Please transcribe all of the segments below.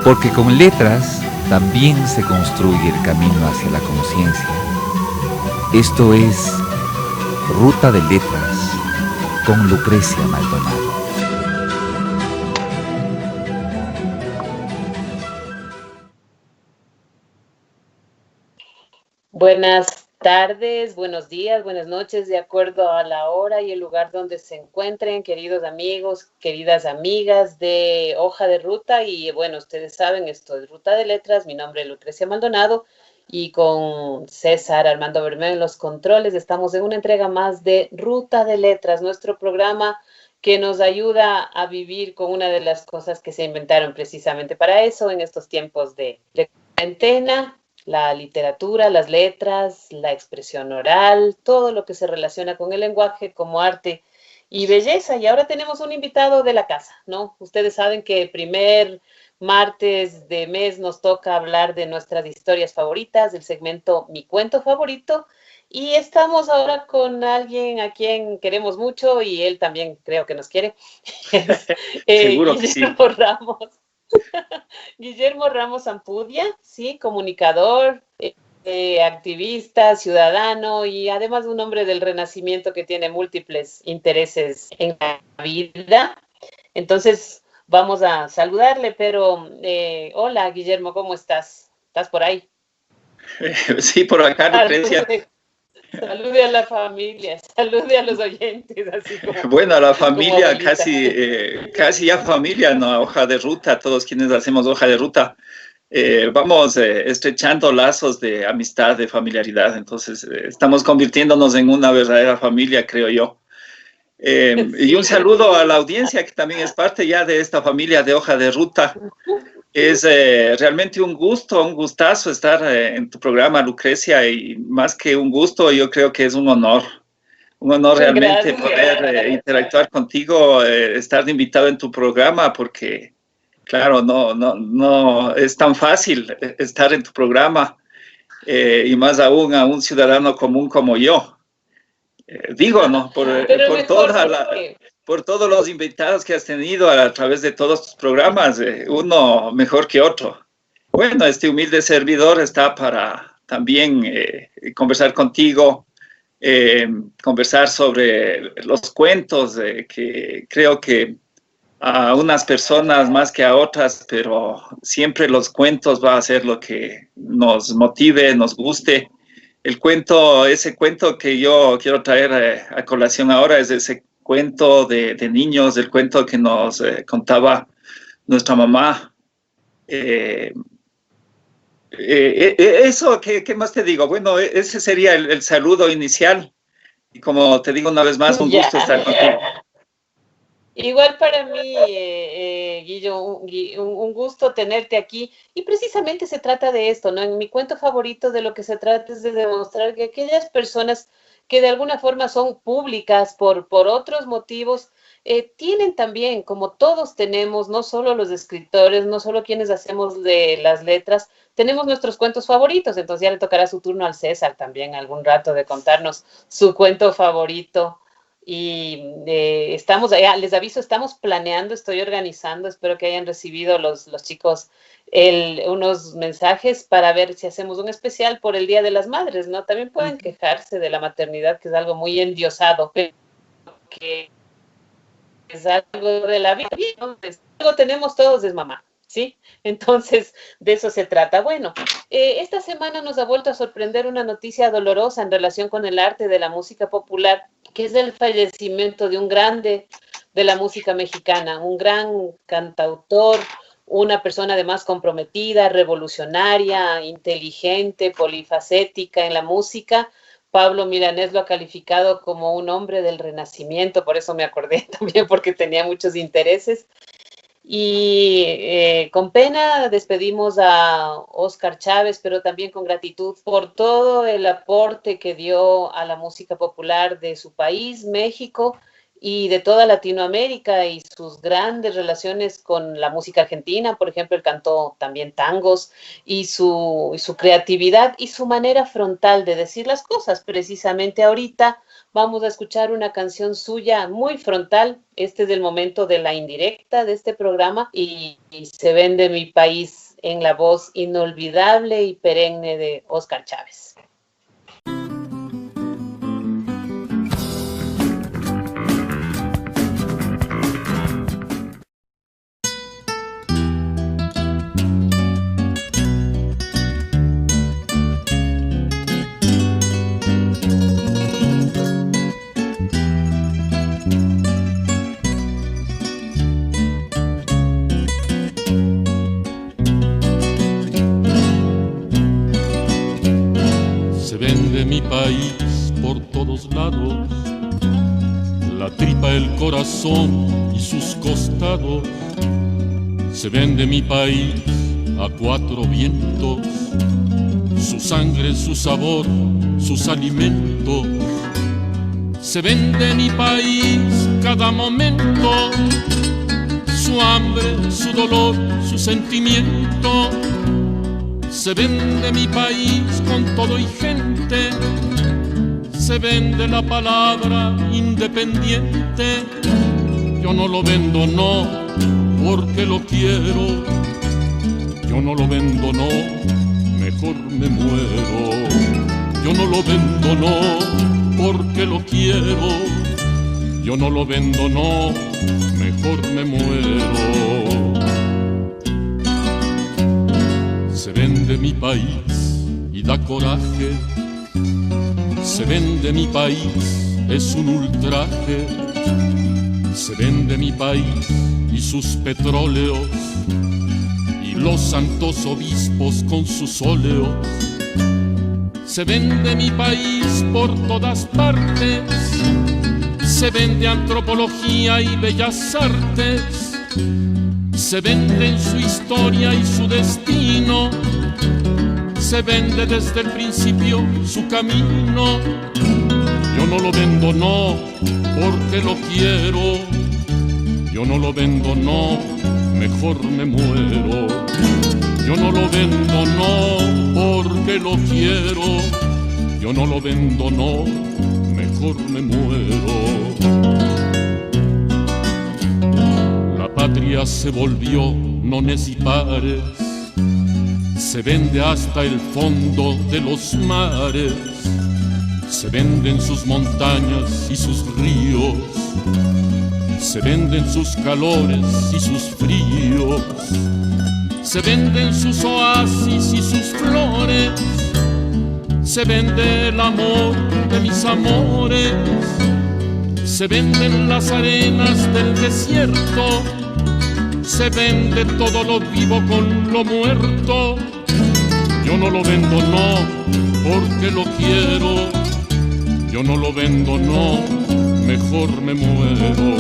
porque con letras también se construye el camino hacia la conciencia. Esto es Ruta de Letras con Lucrecia Maldonado. Buenas tardes, buenos días, buenas noches, de acuerdo a la hora y el lugar donde se encuentren, queridos amigos, queridas amigas de Hoja de Ruta. Y bueno, ustedes saben, esto es Ruta de Letras. Mi nombre es Lucrecia Maldonado y con César Armando Bermeo en los controles estamos en una entrega más de Ruta de Letras, nuestro programa que nos ayuda a vivir con una de las cosas que se inventaron precisamente para eso en estos tiempos de cuarentena: la literatura, las letras, la expresión oral, todo lo que se relaciona con el lenguaje como arte y belleza. Y ahora tenemos un invitado de la casa, ¿no? Ustedes saben que el primer martes de mes nos toca hablar de nuestras historias favoritas, del segmento Mi Cuento Favorito. Y estamos ahora con alguien a quien queremos mucho y él también creo que nos quiere. Es Seguro que sí. Guillermo Ramos. Guillermo Ramos Ampudia, sí, comunicador, activista, ciudadano y además un hombre del Renacimiento que tiene múltiples intereses en la vida. Entonces vamos a saludarle, pero hola Guillermo, ¿cómo estás? ¿Estás por ahí? Sí, por acá, Lucrecia. Salude a la familia, salude a los oyentes, así como. Bueno, a la como familia, abuelita. casi ya familia, ¿no? Hoja de ruta, todos quienes hacemos hoja de ruta, vamos estrechando lazos de amistad, de familiaridad. Entonces, estamos convirtiéndonos en una verdadera familia, creo yo. Y un saludo a la audiencia, que también es parte ya de esta familia de hoja de ruta. Es realmente un gusto, un gustazo estar en tu programa, Lucrecia, y más que un gusto, yo creo que es un honor. Un honor realmente Gracias. poder interactuar contigo, estar invitado en tu programa, porque, claro, no es tan fácil estar en tu programa, y más aún a un ciudadano común como yo. Digo, ¿no? Por todos los invitados que has tenido a través de todos tus programas, uno mejor que otro. Bueno, este humilde servidor está para también conversar contigo, conversar sobre los cuentos, que creo que a unas personas más que a otras, pero siempre los cuentos va a ser lo que nos motive, nos guste. El cuento, ese cuento que yo quiero traer a colación ahora es ese cuento de niños, el cuento que nos contaba nuestra mamá. Eso, ¿qué más te digo? Bueno, ese sería el saludo inicial. Y como te digo una vez más, un gusto estar contigo. Igual para mí, Guillo, un gusto tenerte aquí. Y precisamente se trata de esto, ¿no? En mi cuento favorito de lo que se trata es de demostrar que aquellas personas que de alguna forma son públicas por otros motivos, tienen también, como todos tenemos, no solo los escritores, no solo quienes hacemos de las letras, tenemos nuestros cuentos favoritos. Entonces ya le tocará su turno al César también algún rato de contarnos su cuento favorito. Y estamos, les aviso, estamos planeando, estoy organizando, espero que hayan recibido los chicos unos mensajes para ver si hacemos un especial por el Día de las Madres, ¿no? También pueden quejarse de la maternidad, que es algo muy endiosado, pero que es algo de la vida, ¿no? Algo tenemos todos, es mamá, ¿sí? Entonces, de eso se trata. Bueno, esta semana nos ha vuelto a sorprender una noticia dolorosa en relación con el arte de la música popular, que es el fallecimiento de un grande de la música mexicana, un gran cantautor, una persona además comprometida, revolucionaria, inteligente, polifacética en la música. Pablo Milanés lo ha calificado como un hombre del Renacimiento, por eso me acordé también, porque tenía muchos intereses. Y con pena despedimos a Óscar Chávez, pero también con gratitud por todo el aporte que dio a la música popular de su país, México, y de toda Latinoamérica y sus grandes relaciones con la música argentina. Por ejemplo, él cantó también tangos y su creatividad y su manera frontal de decir las cosas. Precisamente ahorita vamos a escuchar una canción suya muy frontal. Este es el momento de la indirecta de este programa y Se vende mi país, en la voz inolvidable y perenne de Óscar Chávez. Mi país por todos lados, la tripa, el corazón y sus costados. Se vende mi país a cuatro vientos, su sangre, su sabor, sus alimentos. Se vende mi país cada momento, su hambre, su dolor, su sentimiento. Se vende mi país con todo y gente, se vende la palabra independiente. Yo no lo vendo, no, porque lo quiero. Yo no lo vendo, no, mejor me muero. Yo no lo vendo, no, porque lo quiero. Yo no lo vendo, no, mejor me muero. Se vende mi país y da coraje, se vende mi país, es un ultraje. Se vende mi país y sus petróleos y los santos obispos con sus óleos. Se vende mi país por todas partes, se vende antropología y bellas artes. Se vende en su historia y su destino, se vende desde el principio su camino. Yo no lo vendo, no, porque lo quiero. Yo no lo vendo, no, mejor me muero. Yo no lo vendo, no, porque lo quiero. Yo no lo vendo, no, mejor me muero. La patria se volvió nones y pares, se vende hasta el fondo de los mares. Se venden sus montañas y sus ríos, se venden sus calores y sus fríos. Se venden sus oasis y sus flores, se vende el amor de mis amores. Se venden las arenas del desierto, se vende todo lo vivo con lo muerto. Yo no lo vendo, no, porque lo quiero. Yo no lo vendo, no, mejor me muero.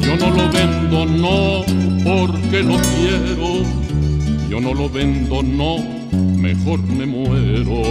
Yo no lo vendo, no, porque lo quiero. Yo no lo vendo, no, mejor me muero.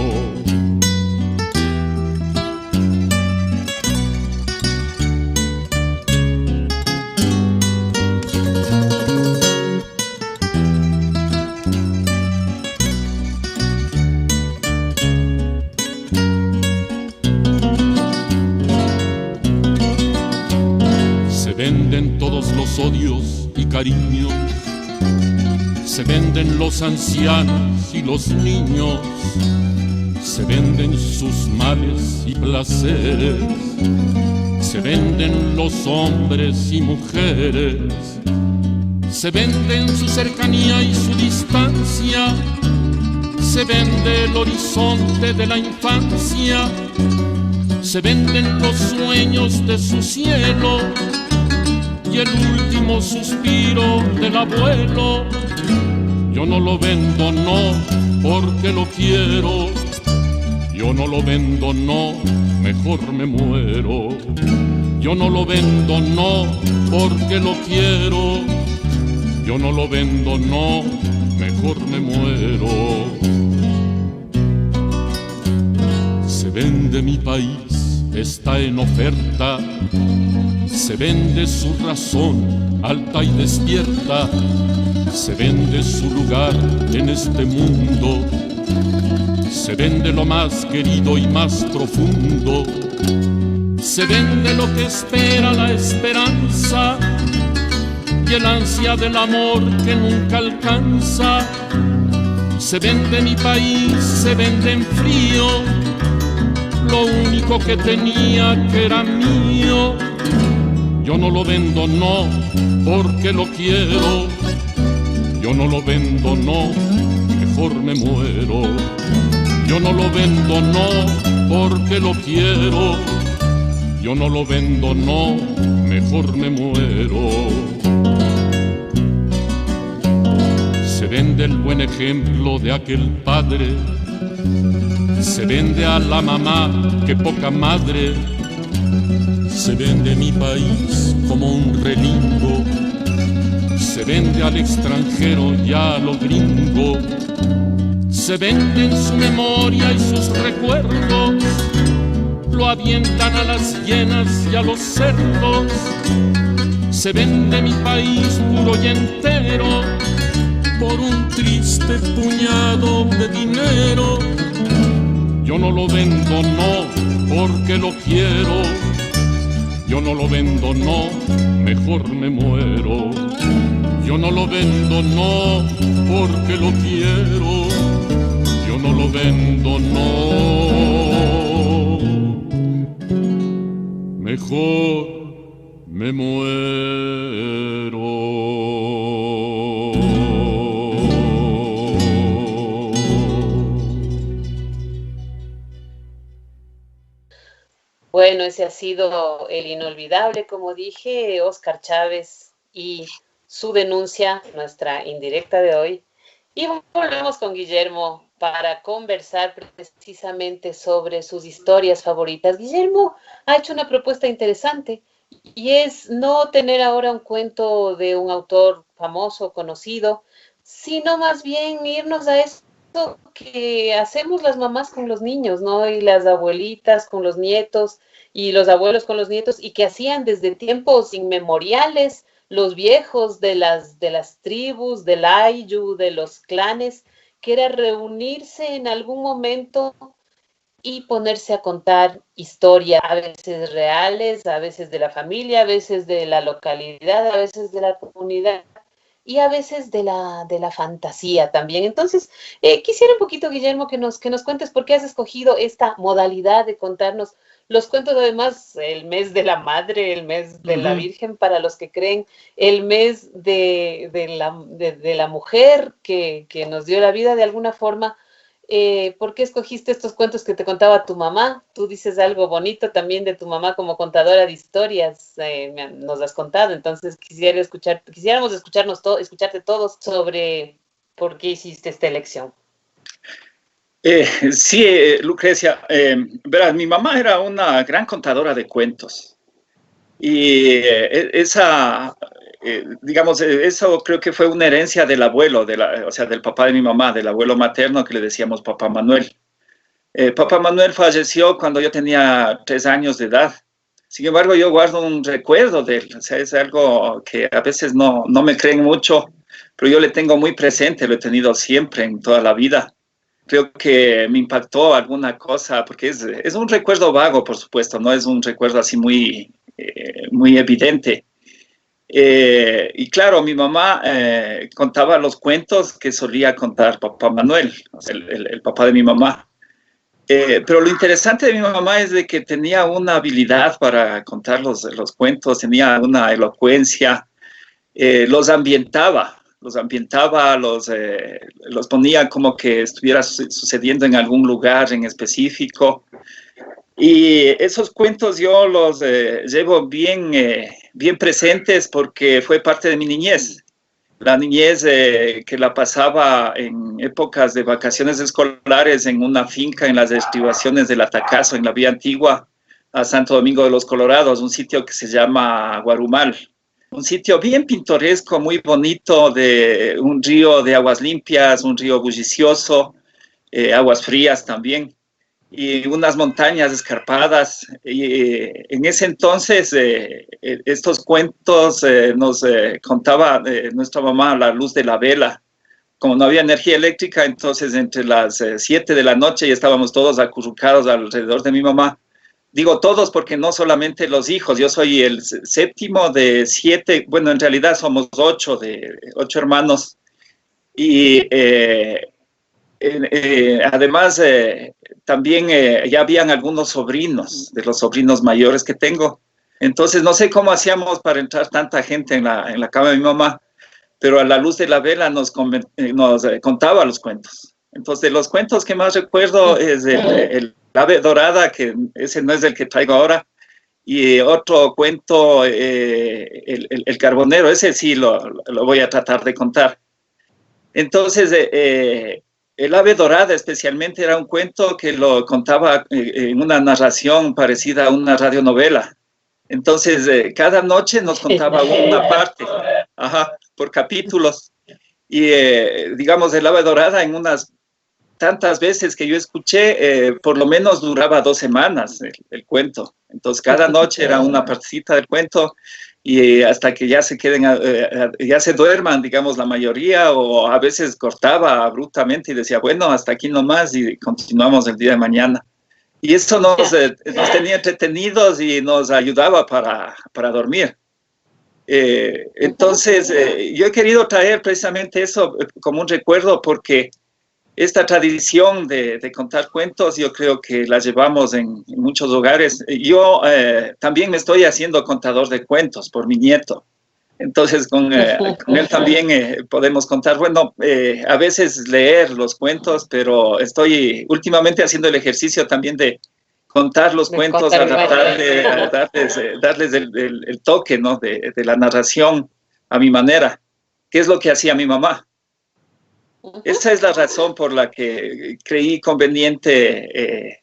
Todos los odios y cariños, se venden los ancianos y los niños, se venden sus males y placeres, se venden los hombres y mujeres, se venden su cercanía y su distancia, se vende el horizonte de la infancia, se venden los sueños de su cielo y el último suspiro del abuelo. Yo no lo vendo, no, porque lo quiero. Yo no lo vendo, no, mejor me muero. Yo no lo vendo, no, porque lo quiero. Yo no lo vendo, no, mejor me muero. Se vende mi país, está en oferta. Se vende su razón alta y despierta, se vende su lugar en este mundo, se vende lo más querido y más profundo, se vende lo que espera la esperanza y el ansia del amor que nunca alcanza. Se vende mi país, se vende en frío, lo único que tenía que era mío. Yo no lo vendo, no, porque lo quiero. Yo no lo vendo, no, mejor me muero. Yo no lo vendo, no, porque lo quiero. Yo no lo vendo, no, mejor me muero. Se vende el buen ejemplo de aquel padre. Se vende a la mamá, que poca madre. Se vende mi país como un relingo, se vende al extranjero y a lo gringo, se venden su memoria y sus recuerdos, lo avientan a las hienas y a los cerdos. Se vende mi país puro y entero por un triste puñado de dinero. Yo no lo vendo, no, porque lo quiero. Yo no lo vendo, no, mejor me muero. Yo no lo vendo, no, porque lo quiero. Yo no lo vendo, no, mejor me muero. Bueno, ese ha sido el inolvidable, como dije, Óscar Chávez y su denuncia, nuestra indirecta de hoy. Y volvemos con Guillermo para conversar precisamente sobre sus historias favoritas. Guillermo ha hecho una propuesta interesante y es no tener ahora un cuento de un autor famoso, conocido, sino más bien irnos a eso que hacemos las mamás con los niños, ¿no? Y las abuelitas con los nietos y los abuelos con los nietos, y que hacían desde tiempos inmemoriales los viejos de las tribus, del ayllu, de los clanes, que era reunirse en algún momento y ponerse a contar historias, a veces reales, a veces de la familia, a veces de la localidad, a veces de la comunidad, y a veces de la fantasía también. Entonces, quisiera un poquito, Guillermo, que nos cuentes por qué has escogido esta modalidad de contarnos los cuentos. Además, el mes de la madre, el mes de la Virgen para los que creen, el mes de la mujer que nos dio la vida de alguna forma. ¿Por qué escogiste estos cuentos que te contaba tu mamá? Tú dices algo bonito también de tu mamá como contadora de historias, nos has contado. Entonces quisiéramos escucharte todos sobre por qué hiciste esta elección. Sí, Lucrecia, verás, mi mamá era una gran contadora de cuentos y digamos, eso creo que fue una herencia del abuelo, o sea, del papá de mi mamá, del abuelo materno, que le decíamos Papá Manuel. Papá Manuel falleció cuando yo tenía 3 años de edad. Sin embargo, yo guardo un recuerdo de él. O sea, es algo que a veces no me creen mucho, pero yo le tengo muy presente, lo he tenido siempre en toda la vida. Creo que me impactó alguna cosa, porque es un recuerdo vago, por supuesto, no es un recuerdo así muy evidente. Y claro, mi mamá contaba los cuentos que solía contar Papá Manuel, o sea, el papá de mi mamá. Pero lo interesante de mi mamá es de que tenía una habilidad para contar los cuentos, tenía una elocuencia, los ambientaba, los ponía como que estuviera sucediendo en algún lugar en específico. Y esos cuentos yo los llevo bien presentes porque fue parte de mi niñez. La niñez que la pasaba en épocas de vacaciones escolares en una finca en las estribaciones del Atacazo, en la vía antigua a Santo Domingo de los Colorados, un sitio que se llama Guarumal. Un sitio bien pintoresco, muy bonito, de un río de aguas limpias, un río bullicioso, aguas frías también. y unas montañas escarpadas. Y en ese entonces estos cuentos nos contaba nuestra mamá a la luz de la vela. Como no había energía eléctrica, entonces entre las 7 de la noche ya estábamos todos acurrucados alrededor de mi mamá. Digo todos porque no solamente los hijos, yo soy el séptimo de 7, bueno, en realidad somos 8 de 8 hermanos. Y además también ya habían algunos sobrinos, de los sobrinos mayores que tengo. Entonces no sé cómo hacíamos para entrar tanta gente en la cama de mi mamá, pero a la luz de la vela nos contaba los cuentos. Entonces, de los cuentos que más recuerdo es el ave dorada, que ese no es el que traigo ahora, y otro cuento, el carbonero, ese sí lo voy a tratar de contar. Entonces, el ave dorada especialmente era un cuento que lo contaba en una narración parecida a una radionovela. Entonces, cada noche nos contaba una parte, por capítulos. Y, digamos, el ave dorada en unas tantas veces que yo escuché, por lo menos duraba 2 semanas el cuento. Entonces, cada noche era una partecita del cuento y hasta que ya se queden, ya se duerman, digamos, la mayoría, o a veces cortaba abruptamente y decía, bueno, hasta aquí nomás y continuamos el día de mañana. Y eso nos tenía entretenidos y nos ayudaba para dormir. Entonces, yo he querido traer precisamente eso como un recuerdo porque esta tradición de contar cuentos yo creo que la llevamos en muchos hogares. Yo también me estoy haciendo contador de cuentos por mi nieto. Entonces, con él también podemos contar, bueno, a veces leer los cuentos, pero estoy últimamente haciendo el ejercicio también de contar los cuentos, darles el toque, ¿no? de la narración a mi manera, que es lo que hacía mi mamá. Esa es la razón por la que creí conveniente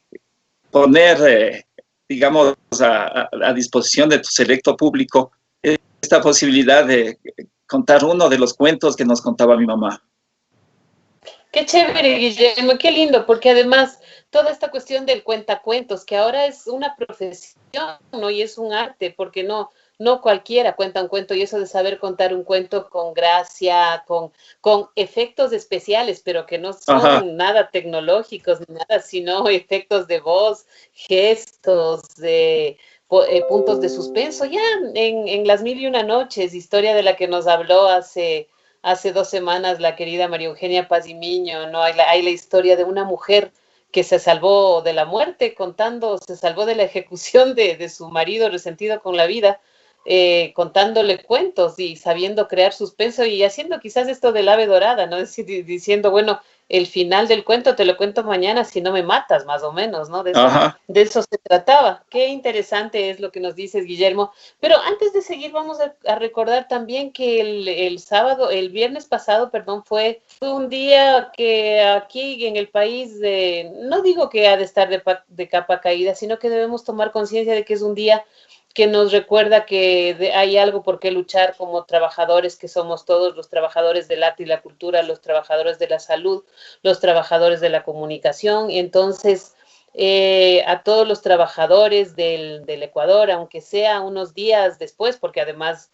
poner, digamos, a disposición de tu selecto público esta posibilidad de contar uno de los cuentos que nos contaba mi mamá. Qué chévere, Guillermo, qué lindo, porque además toda esta cuestión del cuentacuentos, que ahora es una profesión, ¿no? Y es un arte, porque no cualquiera cuenta un cuento, y eso de saber contar un cuento con gracia, con efectos especiales, pero que no son nada tecnológicos ni nada, sino efectos de voz, gestos, puntos de suspenso. Ya en Las Mil y Una Noches, historia de la que nos habló hace 2 semanas la querida María Eugenia Pazimiño, ¿no? Hay la historia de una mujer que se salvó de la muerte se salvó de la ejecución de su marido resentido con la vida, contándole cuentos y sabiendo crear suspenso y haciendo quizás esto del ave dorada, ¿no? Diciendo, bueno, el final del cuento te lo cuento mañana si no me matas, más o menos, ¿no? De eso se trataba. Qué interesante es lo que nos dices, Guillermo. Pero antes de seguir, vamos a recordar también que el viernes pasado, perdón, fue un día que aquí en el país, no digo que ha de estar de capa caída, sino que debemos tomar conciencia de que es un día que nos recuerda que hay algo por qué luchar como trabajadores que somos todos, los trabajadores del arte y la cultura, los trabajadores de la salud, los trabajadores de la comunicación. Y entonces, a todos los trabajadores del Ecuador, aunque sea unos días después, porque además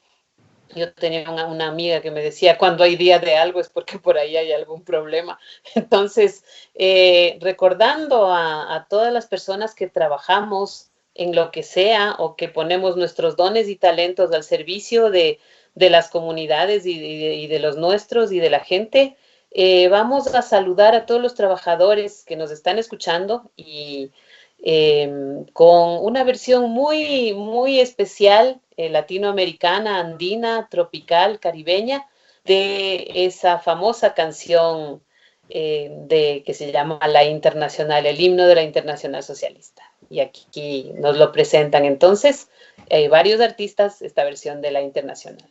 yo tenía una amiga que me decía, cuando hay día de algo es porque por ahí hay algún problema. Entonces, recordando a todas las personas que trabajamos en lo que sea o que ponemos nuestros dones y talentos al servicio de las comunidades y de los nuestros y de la gente, vamos a saludar a todos los trabajadores que nos están escuchando y con una versión muy, muy especial, latinoamericana, andina, tropical, caribeña, de esa famosa canción que se llama La Internacional, el himno de la Internacional Socialista. Y aquí nos lo presentan entonces varios artistas, esta versión de La Internacional.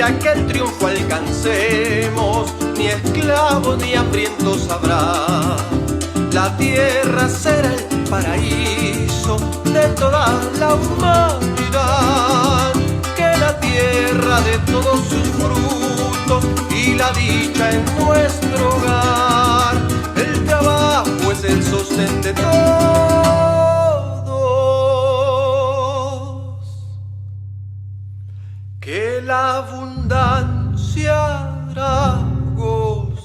quiera que el triunfo alcancemos, ni esclavos ni hambrientos habrá. La tierra será el paraíso de toda la humanidad, que la tierra de todos sus frutos y la dicha en nuestro hogar. El trabajo es el sostén de todos, que la abundancia hará gozar.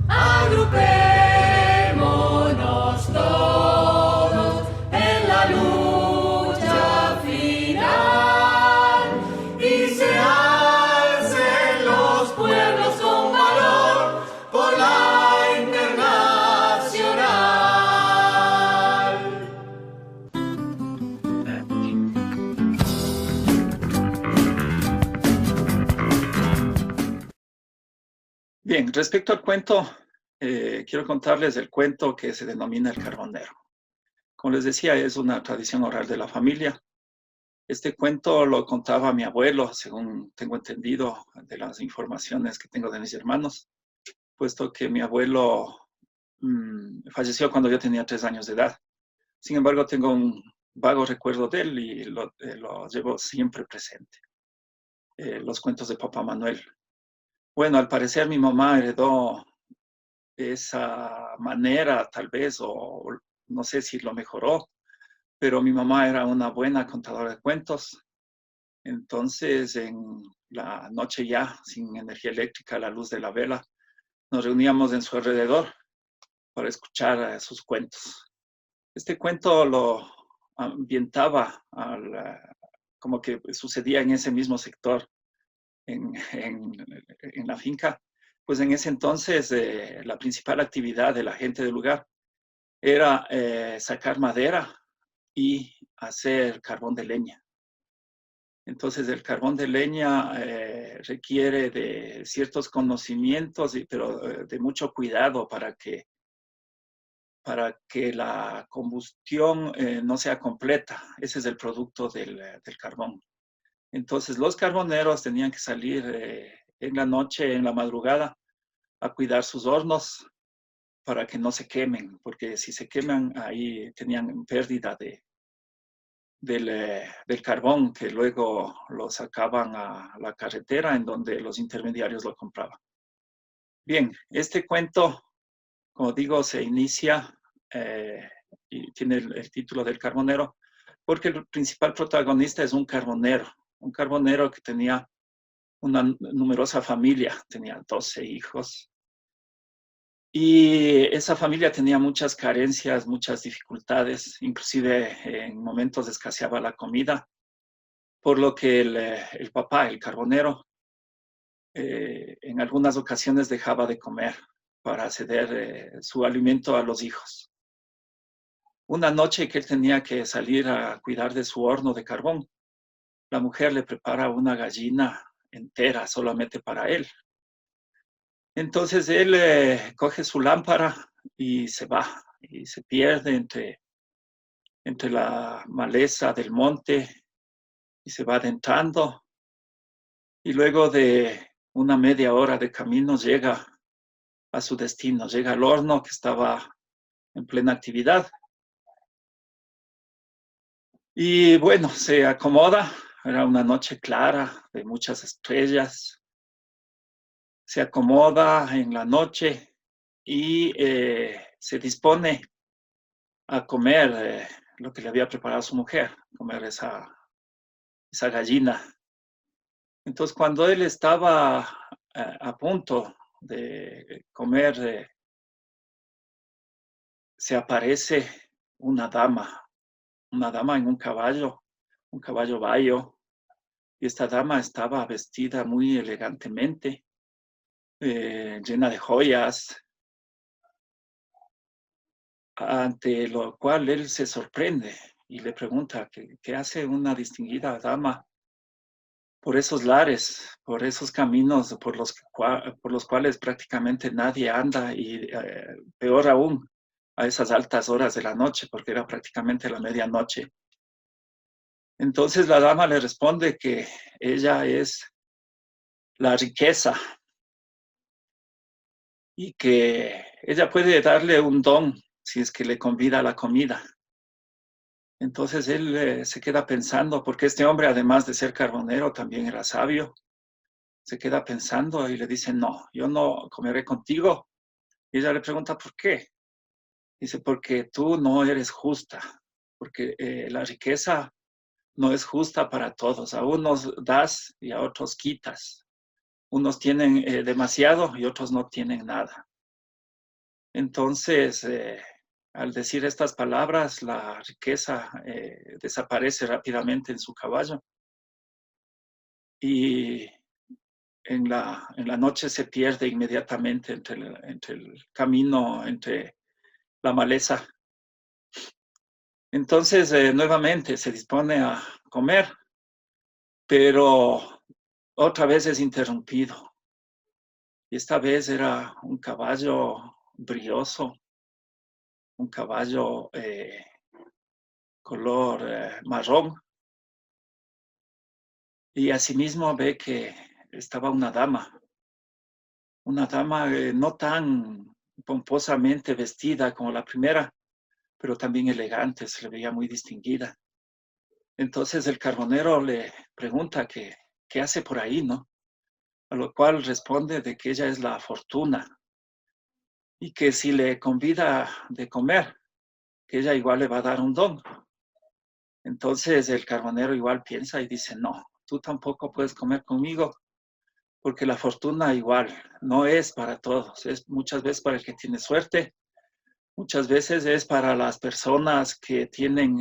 Agrupémonos todos en la lucha final y se alcen los pueblos con valor por la internacional. Bien, respecto al cuento, quiero contarles el cuento que se denomina El Carbonero. Como les decía, es una tradición oral de la familia. Este cuento lo contaba mi abuelo, según tengo entendido de las informaciones que tengo de mis hermanos, puesto que mi abuelo falleció cuando yo tenía 3 años de edad. Sin embargo, tengo un vago recuerdo de él y lo llevo siempre presente. Los cuentos de Papá Manuel. Bueno, al parecer mi mamá heredó esa manera, tal vez, o no sé si lo mejoró, pero mi mamá era una buena contadora de cuentos. Entonces, en la noche ya, sin energía eléctrica, a la luz de la vela, nos reuníamos en su alrededor para escuchar sus cuentos. Este cuento lo ambientaba como que sucedía en ese mismo sector, en la finca. Pues en ese entonces la principal actividad de la gente del lugar era sacar madera y hacer carbón de leña. Entonces el carbón de leña requiere de ciertos conocimientos, pero de mucho cuidado para que la combustión no sea completa. Ese es el producto del carbón. Entonces los carboneros tenían que salir en la noche, en la madrugada, a cuidar sus hornos para que no se quemen, porque si se queman ahí tenían pérdida del carbón, que luego lo sacaban a la carretera en donde los intermediarios lo compraban. Bien, este cuento, como digo, se inicia y tiene el título del carbonero, porque el principal protagonista es un carbonero que tenía una numerosa familia, tenía 12 hijos. Y esa familia tenía muchas carencias, muchas dificultades, inclusive en momentos escaseaba la comida, por lo que el papá, el carbonero, en algunas ocasiones dejaba de comer para ceder su alimento a los hijos. Una noche que él tenía que salir a cuidar de su horno de carbón, la mujer le prepara una gallina entera solamente para él. Entonces él coge su lámpara y se va, y se pierde entre la maleza del monte y se va adentrando. Y luego de una media hora de camino llega a su destino, llega al horno que estaba en plena actividad. Y bueno, se acomoda, era una noche clara de muchas estrellas. Se acomoda en la noche y se dispone a comer lo que le había preparado su mujer, comer esa gallina. Entonces, cuando él estaba a punto de comer, se aparece una dama en un caballo bayo, y esta dama estaba vestida muy elegantemente, llena de joyas, ante lo cual él se sorprende y le pregunta qué hace una distinguida dama por esos lares, por esos caminos por los cuales prácticamente nadie anda, y peor aún, a esas altas horas de la noche, porque era prácticamente la medianoche. Entonces la dama le responde que ella es la riqueza y que ella puede darle un don si es que le convida a la comida. Entonces él se queda pensando, porque este hombre, además de ser carbonero, también era sabio. Se queda pensando y le dice, no, yo no comeré contigo. Y ella le pregunta, ¿por qué? Dice, porque tú no eres justa, porque la riqueza no es justa para todos. A unos das y a otros quitas. Unos tienen demasiado y otros no tienen nada. Entonces, al decir estas palabras, la riqueza desaparece rápidamente en su caballo y en la noche se pierde inmediatamente entre el camino, entre la maleza. Entonces, nuevamente se dispone a comer, pero otra vez es interrumpido. Y esta vez era un caballo brioso, un caballo color marrón. Y asimismo ve que estaba una dama no tan pomposamente vestida como la primera, pero también elegante, se le veía muy distinguida. Entonces el carbonero le pregunta qué hace por ahí, ¿no? A lo cual responde de que ella es la fortuna y que si le convida de comer, que ella igual le va a dar un don. Entonces el carbonero igual piensa y dice, no, tú tampoco puedes comer conmigo, porque la fortuna igual no es para todos, es muchas veces para el que tiene suerte, muchas veces es para las personas que tienen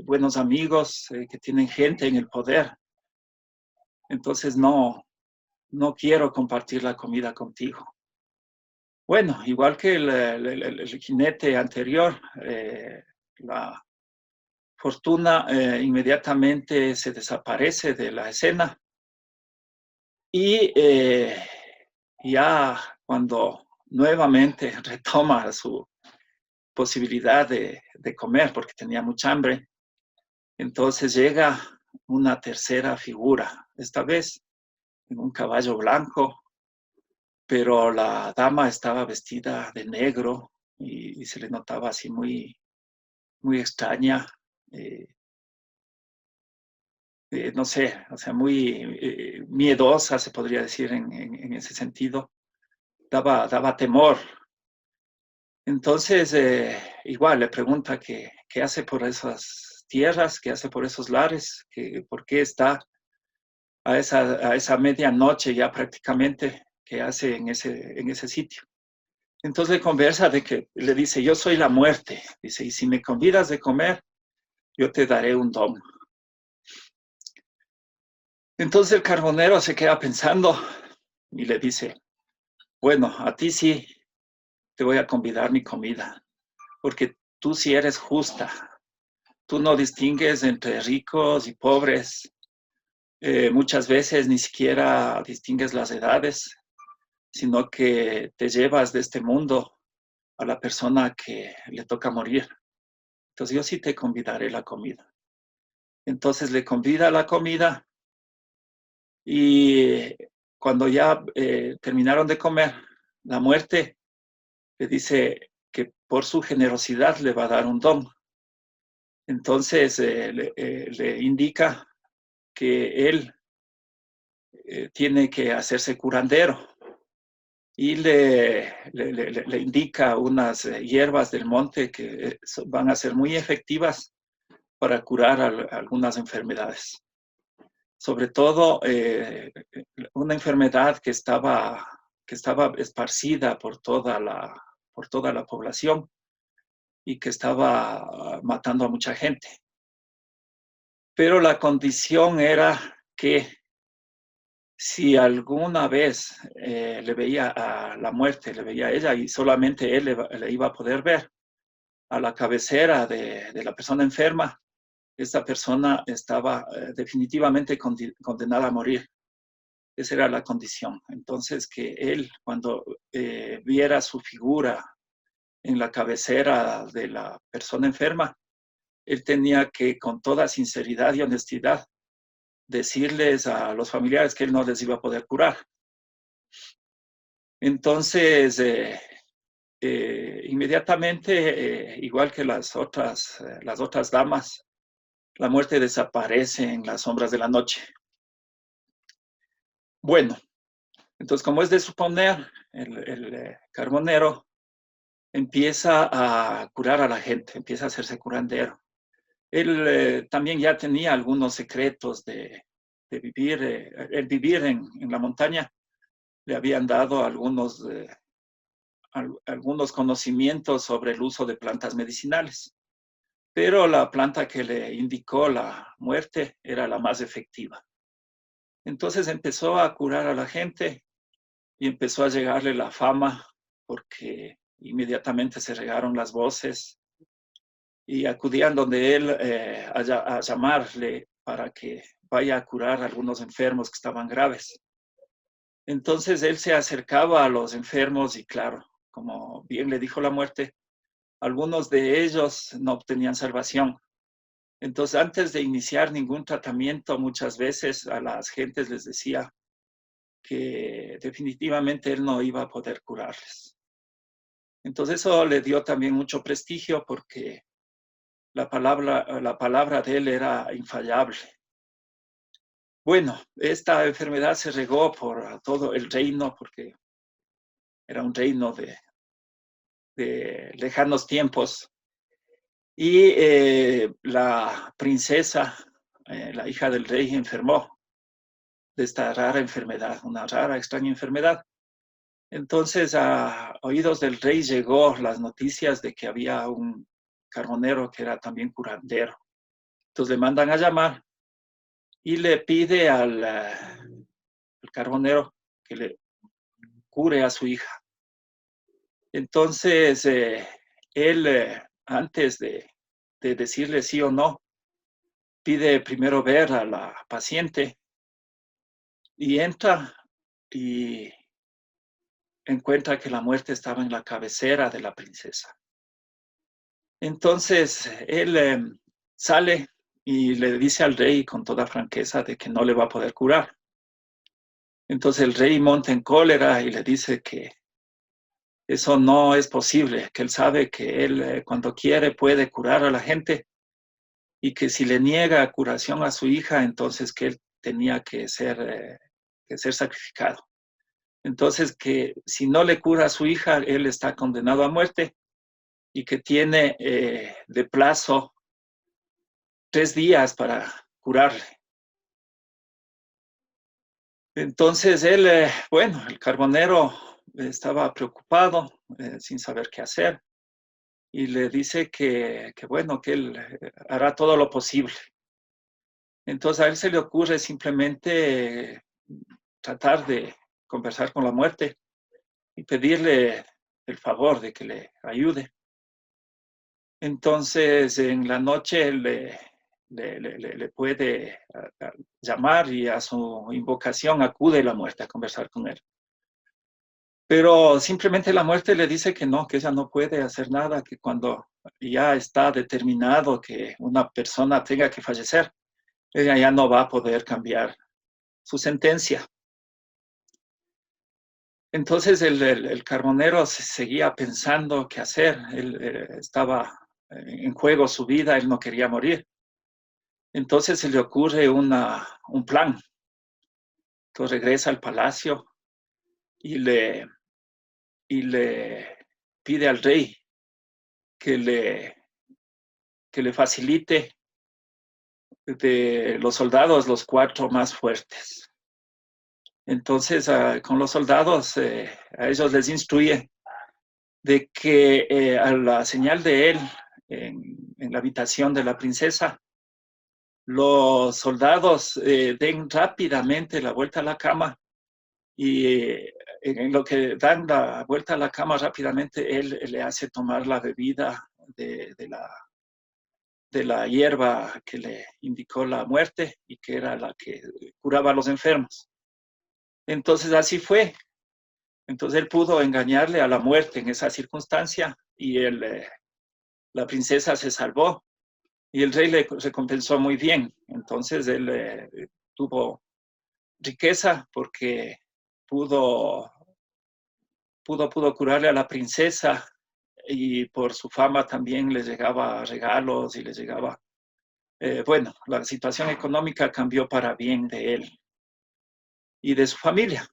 buenos amigos, que tienen gente en el poder. Entonces no quiero compartir la comida contigo. Bueno, igual que el jinete anterior, la fortuna inmediatamente se desaparece de la escena y ya cuando nuevamente retoma su posibilidad de comer porque tenía mucha hambre, entonces llega una tercera figura, esta vez en un caballo blanco, pero la dama estaba vestida de negro y se le notaba así muy, muy extraña, no sé, o sea, muy miedosa, se podría decir en ese sentido. Daba temor. Entonces, igual le pregunta qué hace por esas tierras, qué hace por esos lares, por qué está a esa medianoche ya prácticamente, qué hace en ese sitio. Entonces le conversa de que le dice, yo soy la muerte. Dice, y si me convidas de comer, yo te daré un don. Entonces el carbonero se queda pensando y le dice, bueno, a ti sí te voy a convidar mi comida, porque tú sí eres justa. Tú no distingues entre ricos y pobres. Muchas veces ni siquiera distingues las edades, sino que te llevas de este mundo a la persona que le toca morir. Entonces yo sí te convidaré la comida. Entonces le convida la comida y cuando ya terminaron de comer, la muerte le dice que por su generosidad le va a dar un don. Entonces le indica que él tiene que hacerse curandero y le indica unas hierbas del monte que van a ser muy efectivas para curar algunas enfermedades. Sobre todo una enfermedad que estaba esparcida por toda la población y que estaba matando a mucha gente. Pero la condición era que si alguna vez le veía a la muerte, le veía a ella y solamente él le iba a poder ver a la cabecera de la persona enferma, esta persona estaba definitivamente condenada a morir. Esa era la condición. Entonces, que él, cuando viera su figura en la cabecera de la persona enferma, él tenía que, con toda sinceridad y honestidad, decirles a los familiares que él no les iba a poder curar. Entonces, inmediatamente, igual que las otras damas, la muerte desaparece en las sombras de la noche. Bueno, entonces, como es de suponer, el carbonero empieza a curar a la gente, empieza a hacerse curandero. Él también ya tenía algunos secretos de vivir, el vivir en la montaña. Le habían dado algunos conocimientos sobre el uso de plantas medicinales, pero la planta que le indicó la muerte era la más efectiva. Entonces empezó a curar a la gente y empezó a llegarle la fama, porque inmediatamente se regaron las voces y acudían donde él a llamarle para que vaya a curar a algunos enfermos que estaban graves. Entonces él se acercaba a los enfermos y, claro, como bien le dijo la muerte, algunos de ellos no obtenían salvación. Entonces, antes de iniciar ningún tratamiento, muchas veces a las gentes les decía que definitivamente él no iba a poder curarles. Entonces eso le dio también mucho prestigio, porque la palabra de él era infalible. Bueno, esta enfermedad se regó por todo el reino, porque era un reino de lejanos tiempos. Y la princesa, la hija del rey, enfermó de esta rara enfermedad, una rara, extraña enfermedad. Entonces, a oídos del rey llegó las noticias de que había un carbonero que era también curandero. Entonces le mandan a llamar y le pide al carbonero que le cure a su hija. Entonces, él, antes de decirle sí o no, pide primero ver a la paciente y entra y encuentra que la muerte estaba en la cabecera de la princesa. Entonces, él sale y le dice al rey con toda franqueza de que no le va a poder curar. Entonces el rey monta en cólera y le dice que eso no es posible, que él sabe que él cuando quiere puede curar a la gente, y que si le niega curación a su hija, entonces que él tenía que ser sacrificado. Entonces, que si no le cura a su hija, él está condenado a muerte, y que tiene de plazo 3 días para curarle. Entonces él, bueno, el carbonero estaba preocupado, sin saber qué hacer, y le dice que bueno, que él hará todo lo posible. Entonces a él se le ocurre simplemente tratar de conversar con la muerte y pedirle el favor de que le ayude. Entonces en la noche él le puede llamar, y a su invocación acude la muerte a conversar con él. Pero simplemente la muerte le dice que no, que ella no puede hacer nada, que cuando ya está determinado que una persona tenga que fallecer, ella ya no va a poder cambiar su sentencia. Entonces el carbonero seguía pensando qué hacer. Él estaba en juego su vida, él no quería morir. Entonces se le ocurre un plan. Entonces regresa al palacio y le pide al rey que le facilite de los soldados los 4 más fuertes. Entonces, con los soldados, a ellos les instruye de que a la señal de él en la habitación de la princesa, los soldados den rápidamente la vuelta a la cama, y en lo que dan la vuelta a la cama rápidamente, él le hace tomar la bebida de la hierba que le indicó la muerte, y que era la que curaba a los enfermos. Entonces así fue. Entonces él pudo engañarle a la muerte en esa circunstancia, y la princesa se salvó. y el rey le recompensó muy bien. Entonces él tuvo riqueza porque pudo curarle a la princesa, y por su fama también le llegaba regalos y le llegaba, bueno, la situación económica cambió para bien de él y de su familia.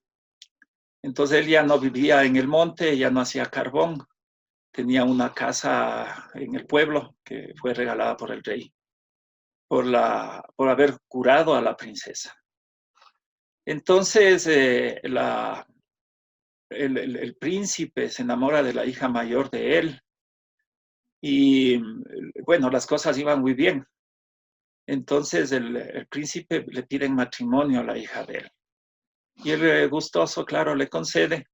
Entonces él ya no vivía en el monte, ya no hacía carbón, tenía una casa en el pueblo que fue regalada por el rey por haber curado a la princesa. Entonces el príncipe se enamora de la hija mayor de él y bueno, las cosas iban muy bien. Entonces el príncipe le pide en matrimonio a la hija de él. Y él, gustoso, claro, le concede.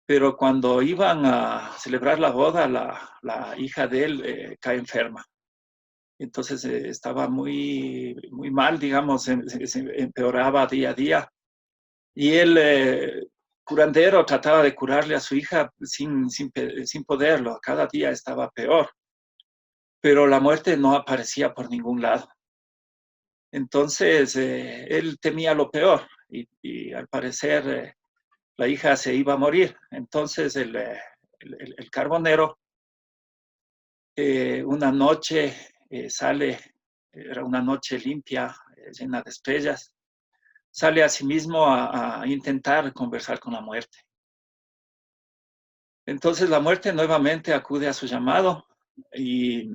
Pero cuando iban a celebrar la boda, la hija de él cae enferma. Entonces estaba muy, muy mal, digamos, se empeoraba día a día. Y el curandero trataba de curarle a su hija sin poderlo. Cada día estaba peor. Pero la muerte no aparecía por ningún lado. Entonces él temía lo peor y al parecer la hija se iba a morir. Entonces el carbonero una noche sale, era una noche limpia, llena de estrellas, sale a sí mismo a intentar conversar con la muerte. Entonces la muerte nuevamente acude a su llamado y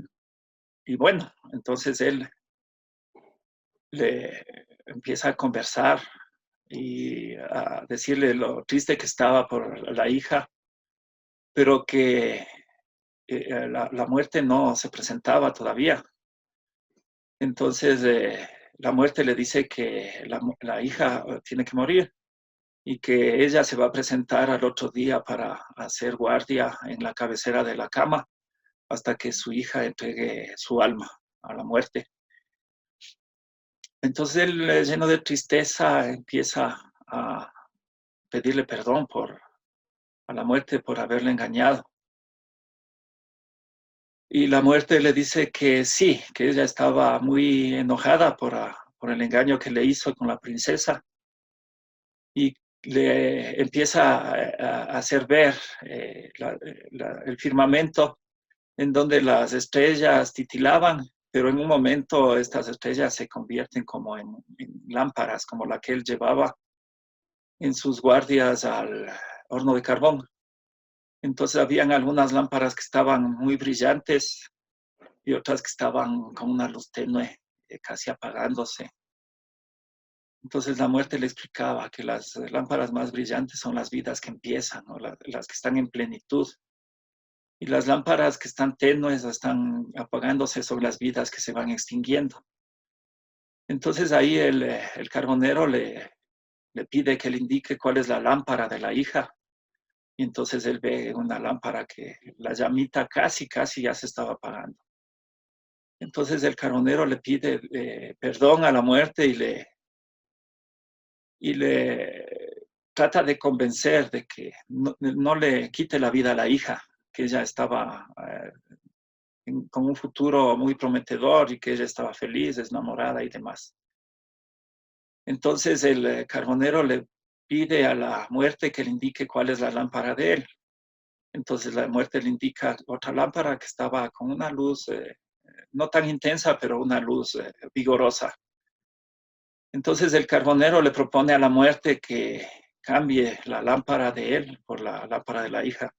bueno, entonces él le empieza a conversar y a decirle lo triste que estaba por la hija, pero que la muerte no se presentaba todavía. Entonces la muerte le dice que la hija tiene que morir y que ella se va a presentar al otro día para hacer guardia en la cabecera de la cama hasta que su hija entregue su alma a la muerte. Entonces él, lleno de tristeza, empieza a pedirle perdón a la muerte por haberle engañado. Y la muerte le dice que sí, que ella estaba muy enojada por el engaño que le hizo con la princesa, y le empieza a hacer ver el firmamento en donde las estrellas titilaban, pero en un momento estas estrellas se convierten como en lámparas, como la que él llevaba en sus guardias al horno de carbón. Entonces habían algunas lámparas que estaban muy brillantes y otras que estaban con una luz tenue, casi apagándose. Entonces la muerte le explicaba que las lámparas más brillantes son las vidas que empiezan, ¿no? Las que están en plenitud. Y las lámparas que están tenues están apagándose, son las vidas que se van extinguiendo. Entonces ahí el carbonero le pide que le indique cuál es la lámpara de la hija. Y entonces él ve una lámpara que la llamita casi ya se estaba apagando. Entonces el carbonero le pide perdón a la muerte y le trata de convencer de que no le quite la vida a la hija, que ella estaba con un futuro muy prometedor y que ella estaba feliz, enamorada y demás. Entonces el carbonero le pide a la muerte que le indique cuál es la lámpara de él. Entonces la muerte le indica otra lámpara que estaba con una luz no tan intensa, pero una luz vigorosa. Entonces el carbonero le propone a la muerte que cambie la lámpara de él por la lámpara de la hija.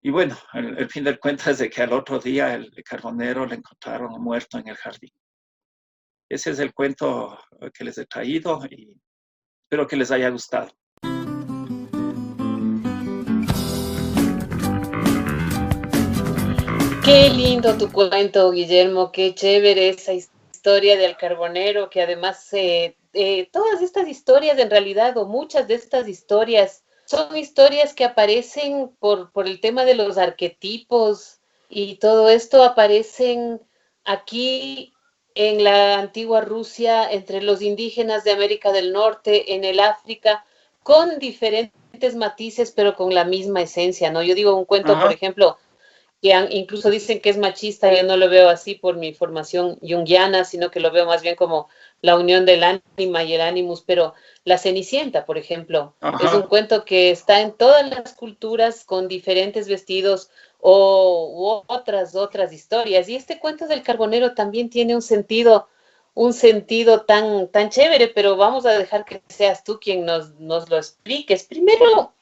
Y bueno, el fin del cuento es de que al otro día el carbonero le encontraron muerto en el jardín. Ese es el cuento que les he traído y espero que les haya gustado. Qué lindo tu cuento, Guillermo, qué chévere esa historia del carbonero, que además todas estas historias en realidad, o muchas de estas historias, son historias que aparecen por el tema de los arquetipos y todo esto aparecen aquí en la antigua Rusia, entre los indígenas de América del Norte, en el África, con diferentes matices, pero con la misma esencia, ¿no? Yo digo un cuento, por ejemplo, incluso dicen que es machista. Yo no lo veo así por mi formación junguiana, sino que lo veo más bien como la unión del ánima y el ánimus. Pero La Cenicienta, por ejemplo, es un Ajá. cuento que está en todas las culturas con diferentes vestidos u otras historias. Y este cuento del carbonero también tiene un sentido tan chévere, pero vamos a dejar que seas tú quien nos lo expliques. Primero,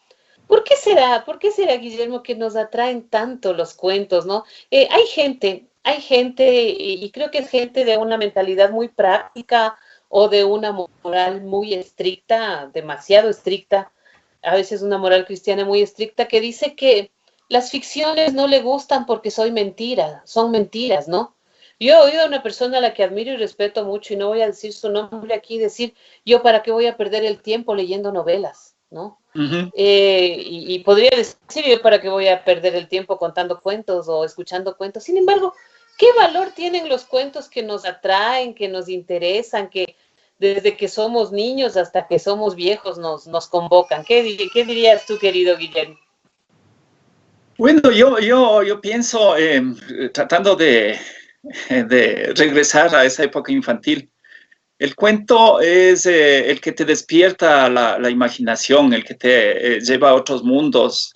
¿por qué será? ¿Por qué será, Guillermo, que nos atraen tanto los cuentos, ¿no? Hay gente, y creo que es gente de una mentalidad muy práctica o de una moral muy estricta, demasiado estricta, a veces una moral cristiana muy estricta, que dice que las ficciones no le gustan porque son mentiras, ¿no? Yo he oído a una persona a la que admiro y respeto mucho, y no voy a decir su nombre aquí, decir, yo para qué voy a perder el tiempo leyendo novelas, ¿no? Ujú. Y podría decir yo para qué voy a perder el tiempo contando cuentos o escuchando cuentos. Sin embargo, ¿qué valor tienen los cuentos que nos atraen, que nos interesan, que desde que somos niños hasta que somos viejos nos convocan? ¿Qué dirías tú, querido Guillermo? Bueno, yo pienso, tratando de regresar a esa época infantil, el cuento es el que te despierta la imaginación, el que te lleva a otros mundos.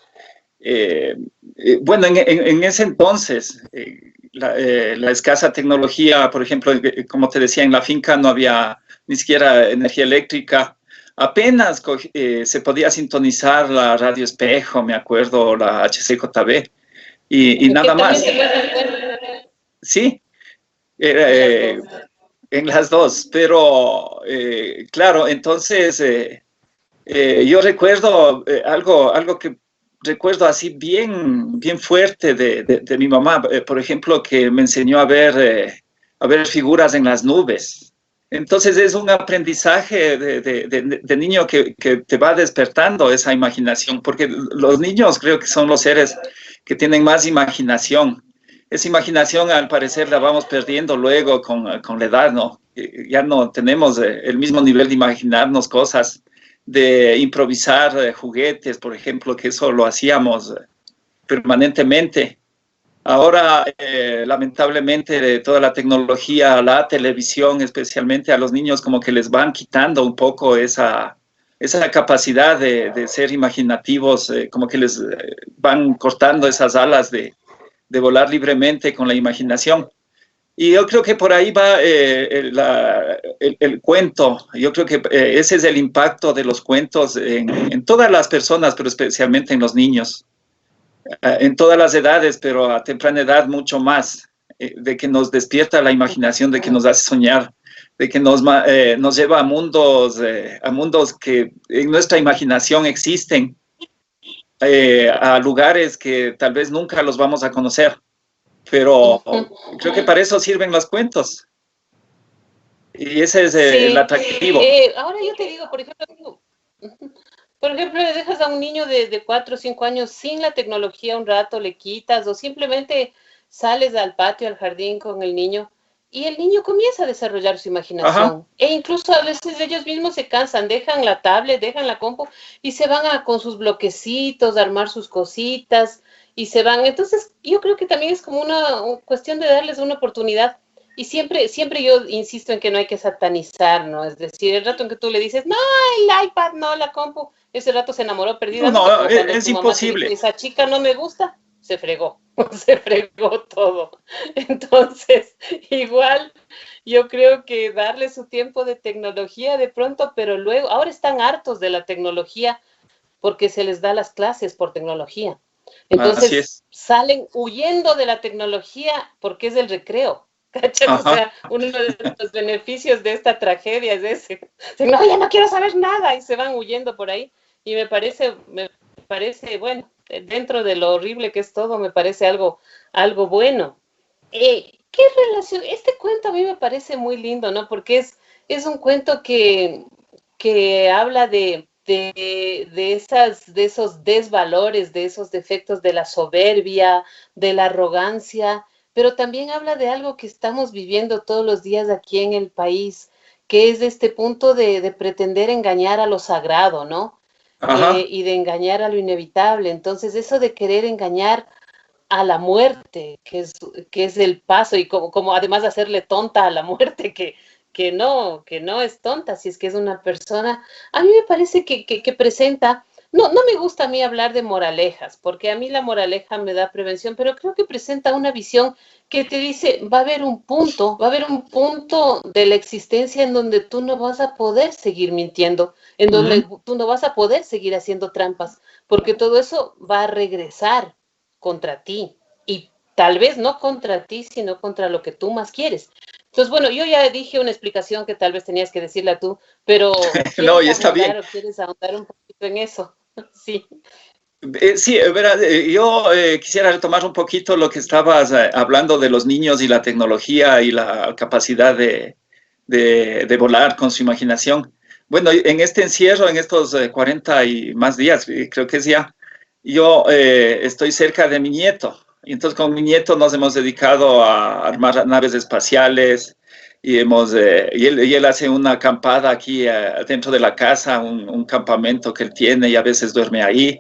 Bueno, en ese entonces, la escasa tecnología, por ejemplo, como te decía, en la finca no había ni siquiera energía eléctrica. Apenas se podía sintonizar la radio espejo, me acuerdo, la HCJB, y Que nada también más. se puede encuentrar Sí, era, en las dos. en las dos, pero claro, entonces yo recuerdo algo que recuerdo así bien fuerte de mi mamá, por ejemplo, que me enseñó a ver figuras en las nubes. Entonces es un aprendizaje de niño que te va despertando esa imaginación, porque los niños creo que son los seres que tienen más imaginación. Esa imaginación al parecer la vamos perdiendo luego con la edad, ¿no? Ya no tenemos el mismo nivel de imaginarnos cosas, de improvisar juguetes, por ejemplo, que eso lo hacíamos permanentemente. Ahora, lamentablemente, toda la tecnología, la televisión, especialmente a los niños, como que les van quitando un poco esa capacidad de ser imaginativos, como que les van cortando esas alas de volar libremente con la imaginación. Y yo creo que por ahí va el cuento. Yo creo que ese es el impacto de los cuentos en todas las personas, pero especialmente en los niños, en todas las edades, pero a temprana edad mucho más, de que nos despierta la imaginación, de que nos hace soñar, de que nos lleva a mundos que en nuestra imaginación existen, a lugares que tal vez nunca los vamos a conocer, pero creo que para eso sirven los cuentos. Y ese es el Sí, atractivo. ahora yo te digo, por ejemplo, le dejas a un niño de 4 o 5 años sin la tecnología un rato, le quitas o simplemente sales al patio, al jardín con el niño y el niño comienza a desarrollar su Ajá. imaginación. E incluso a veces ellos mismos se cansan, dejan la tablet, dejan la compu y se van con sus bloquecitos a armar sus cositas y se van. Entonces, yo creo que también es como una cuestión de darles una oportunidad. Y siempre yo insisto en que no hay que satanizar, ¿no? Es decir, el rato en que tú le dices, no, el iPad, no, la compu, ese rato se enamoró No, perdidamente, no, como cuando es tu mamá te dijo, imposible. esa chica no me gusta, se fregó, se fregó todo. Entonces, igual, yo creo que darle su tiempo de tecnología de pronto, pero luego, ahora están hartos de la tecnología porque se les da las clases por tecnología. Así Entonces, es. salen huyendo de la tecnología porque es el recreo. ¿Cachas? O Ajá. sea, uno de los beneficios de esta tragedia es ese. No, ya no quiero saber nada y se van huyendo por ahí. Y me parece bueno, dentro de lo horrible que es todo, me parece algo bueno. ¿Qué relación? Este cuento a mí me parece muy lindo, ¿no? Porque es un cuento que habla de esos desvalores, de esos defectos de la soberbia, de la arrogancia, pero también habla de algo que estamos viviendo todos los días aquí en el país, que es de este punto de pretender engañar a lo sagrado, ¿no? Ajá. Y de engañar a lo inevitable. Entonces, eso de querer engañar a la muerte, que es el paso, y como además hacerle tonta a la muerte, que no es tonta, si es que es una persona. A mí me parece que presenta, no me gusta a mí hablar de moralejas, porque a mí la moraleja me da prevención, pero creo que presenta una visión que te dice, va a haber un punto de la existencia en donde tú no vas a poder seguir mintiendo, en donde tú no vas a poder seguir haciendo trampas, porque todo eso va a regresar contra ti, y tal vez no contra ti, sino contra lo que tú más quieres. Entonces, bueno, yo ya dije una explicación que tal vez tenías que decirla tú, pero No, ya está bien. ¿quieres ahondar un poquito en eso? Sí. Sí, verá, yo quisiera retomar un poquito lo que estabas hablando de los niños y la tecnología y la capacidad de volar con su imaginación. Bueno, en este encierro, en estos 40 y más días, creo que es ya, yo estoy cerca de mi nieto. Y entonces con mi nieto nos hemos dedicado a armar naves espaciales y él hace una acampada aquí dentro de la casa, un campamento que él tiene y a veces duerme ahí.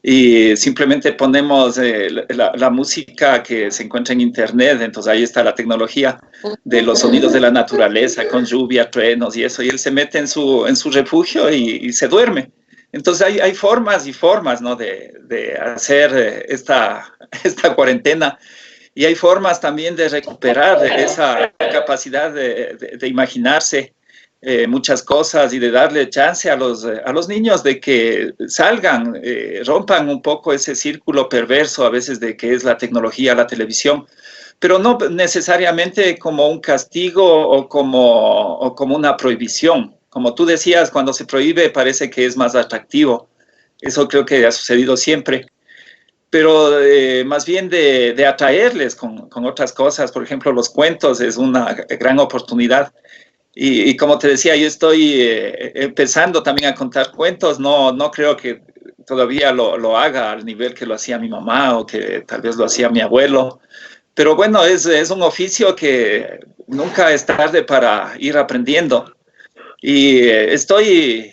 Y simplemente ponemos la música que se encuentra en internet, entonces ahí está la tecnología de los sonidos de la naturaleza, con lluvia, truenos y eso, y él se mete en su refugio y se duerme. Entonces hay formas y formas, ¿no?, de hacer esta cuarentena, y hay formas también de recuperar esa capacidad de imaginarse muchas cosas y de darle chance a los niños de que salgan, rompan un poco ese círculo perverso a veces de que es la tecnología, la televisión, pero no necesariamente como un castigo o como una prohibición. Como tú decías, cuando se prohíbe parece que es más atractivo. Eso creo que ha sucedido siempre. Pero más bien de atraerles con otras cosas. Por ejemplo, los cuentos es una gran oportunidad. Y como te decía, yo estoy empezando también a contar cuentos. No creo que todavía lo haga al nivel que lo hacía mi mamá o que tal vez lo hacía mi abuelo. Pero bueno, es un oficio que nunca es tarde para ir aprendiendo. Y estoy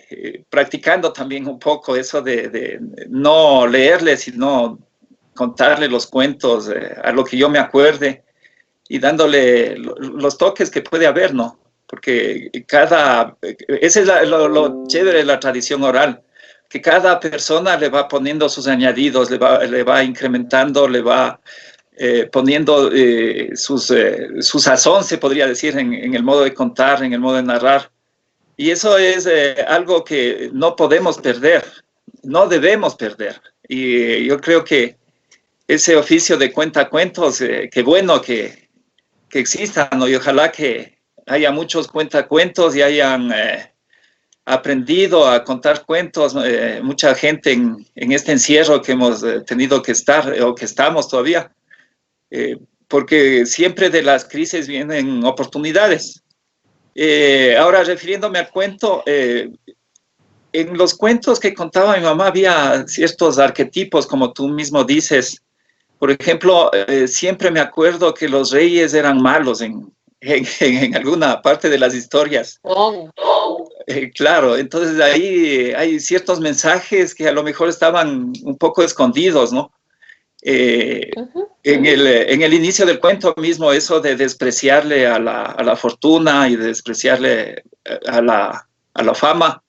practicando también un poco eso de no leerles, sino contarle los cuentos a lo que yo me acuerde y dándole los toques que puede haber, ¿no? Porque ese es lo chévere de la tradición oral, que cada persona le va poniendo sus añadidos, le va incrementando, le va poniendo su sazón, se podría decir, en el modo de contar, en el modo de narrar. Y eso es algo que no podemos perder, no debemos perder. Y yo creo que ese oficio de cuentacuentos, qué bueno que existan, ¿no? Y ojalá que haya muchos cuentacuentos y hayan aprendido a contar cuentos, mucha gente en este encierro que hemos tenido que estar o que estamos todavía, porque siempre de las crisis vienen oportunidades. Ahora, refiriéndome al cuento, en los cuentos que contaba mi mamá había ciertos arquetipos, como tú mismo dices. Por ejemplo, siempre me acuerdo que los reyes eran malos en alguna parte de las historias. Claro, entonces ahí hay ciertos mensajes que a lo mejor estaban un poco escondidos, ¿no? En el inicio del cuento mismo, eso de despreciarle a la fortuna y de despreciarle a la fama,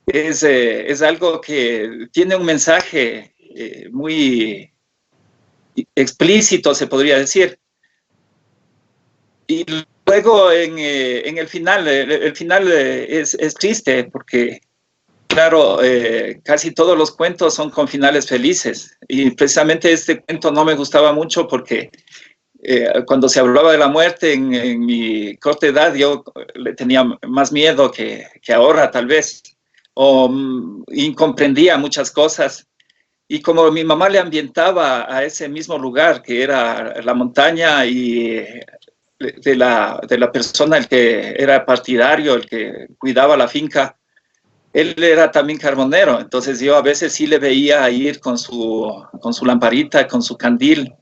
es algo que tiene un mensaje muy explícito, se podría decir. Y luego en el final es triste porque, claro, casi todos los cuentos son con finales felices. Y precisamente este cuento no me gustaba mucho porque cuando se hablaba de la muerte en mi corta edad, yo le tenía más miedo que ahora, tal vez, o incomprendía muchas cosas. Y como mi mamá le ambientaba a ese mismo lugar, que era la montaña, y de la persona, el que era partidario, el que cuidaba la finca, él era también carbonero, entonces yo a veces sí le veía ir con su lamparita, con su candil,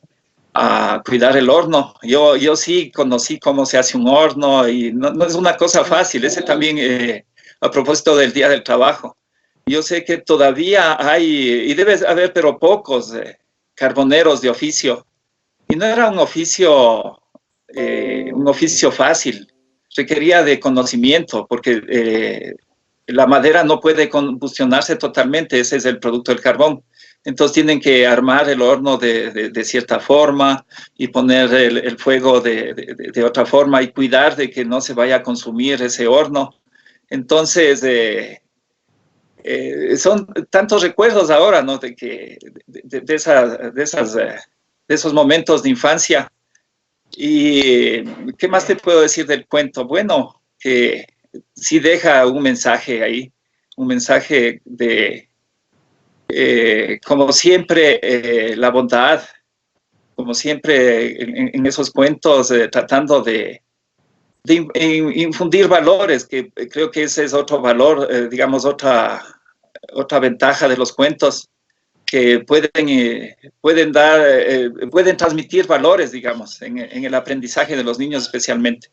a cuidar el horno. Yo sí conocí cómo se hace un horno, y no es una cosa fácil. Ese también, a propósito del Día del Trabajo. Yo sé que todavía hay, y debe haber, pero pocos carboneros de oficio. Y no era un oficio fácil, requería de conocimiento, porque la madera no puede combustionarse totalmente, ese es el producto del carbón. Entonces tienen que armar el horno de cierta forma y poner el fuego de otra forma y cuidar de que no se vaya a consumir ese horno. Entonces, son tantos recuerdos ahora, ¿no? De esos momentos de infancia. ¿Y qué más te puedo decir del cuento? Bueno, que sí deja un mensaje ahí, un mensaje de, como siempre, la bondad, como siempre en esos cuentos, tratando de infundir valores, que creo que ese es otro valor, digamos, otra ventaja de los cuentos, que pueden transmitir valores, digamos, en el aprendizaje de los niños especialmente.